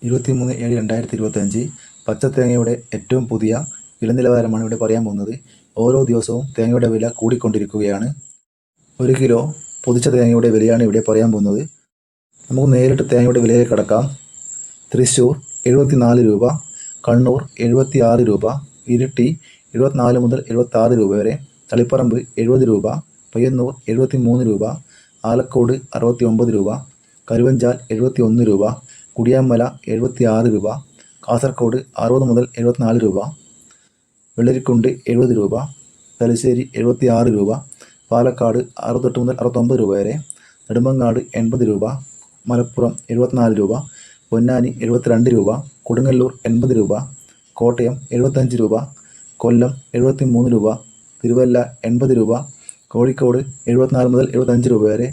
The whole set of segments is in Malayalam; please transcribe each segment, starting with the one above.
23/7/2025 പച്ചത്തേങ്ങയുടെ ഏറ്റവും പുതിയ വില നിലവാരമാണ് ഇവിടെ പറയാൻ പോകുന്നത്. ഓരോ ദിവസവും തേങ്ങയുടെ വില കൂടിക്കൊണ്ടിരിക്കുകയാണ്. 1 കിലോ പൊതിച്ച തേങ്ങയുടെ വിലയാണ് ഇവിടെ പറയാൻ പോകുന്നത്. നമുക്ക് നേരിട്ട് തേങ്ങയുടെ വിലയിലേക്ക് കടക്കാം. തൃശ്ശൂർ 74 രൂപ, കണ്ണൂർ 76 രൂപ, ഇരിട്ടി 74 മുതൽ 76 രൂപ വരെ, തളിപ്പറമ്പ് 70 രൂപ, പയ്യന്നൂർ 73 രൂപ, ആലക്കോട് 69 രൂപ, കരുവഞ്ചാൽ 71 രൂപ, കുടിയാൻമല 76 രൂപ, കാസർഗോഡ് 60 മുതൽ 74 രൂപ, വെള്ളരിക്കുണ്ട് 70 രൂപ, തലശ്ശേരി 76 രൂപ, പാലക്കാട് 68 മുതൽ 69 രൂപ വരെ, നെടുമങ്ങാട് 80 രൂപ, മലപ്പുറം 74 രൂപ, പൊന്നാനി 72 രൂപ, കൊടുങ്ങല്ലൂർ 80 രൂപ, കോട്ടയം 75 രൂപ, കൊല്ലം 73 രൂപ, തിരുവല്ല 80 രൂപ, കോഴിക്കോട് 74 മുതൽ 75 രൂപ വരെ,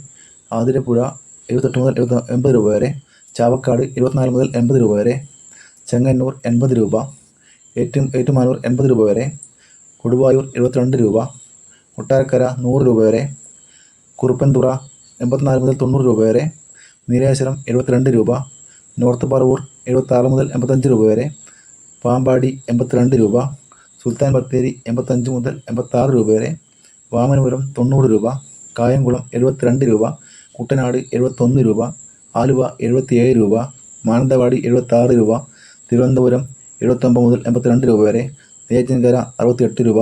ആതിരപ്പുഴ 78 മുതൽ 80 രൂപ വരെ, ചാവക്കാട് 24 മുതൽ 80 രൂപ വരെ, ചെങ്ങന്നൂർ 80 രൂപ, ഏറ്റുമാനൂർ 80 രൂപ വരെ, കൊടുവായൂർ 72 രൂപ, കൊട്ടാരക്കര 100 രൂപ വരെ, കുറുപ്പൻതുറ 84 മുതൽ 90 രൂപ വരെ, നീലേശ്വരം 72 രൂപ, നോർത്ത് പറവൂർ 76 മുതൽ 85 രൂപ വരെ, പാമ്പാടി 82 രൂപ, സുൽത്താൻ ബത്തേരി 85 മുതൽ 86 രൂപ വരെ, വാമനപുരം 90 രൂപ, കായംകുളം 72 രൂപ, കുട്ടനാട് 71 രൂപ, ആലുവ 77 രൂപ, മാനന്തവാടി 76 രൂപ, തിരുവനന്തപുരം 79 മുതൽ 82 രൂപ വരെ, നെയ്യാറ്റിൻകര 68 രൂപ.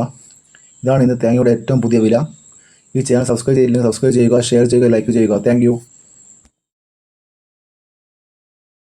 ഇതാണ് ഇന്ന് തേങ്ങയുടെ ഏറ്റവും പുതിയ വില. ഈ ചാനൽ സബ്സ്ക്രൈബ് ചെയ്തില്ലെങ്കിൽ സബ്സ്ക്രൈബ് ചെയ്യുക, ഷെയർ ചെയ്യുക, ലൈക്ക് ചെയ്യുക. താങ്ക്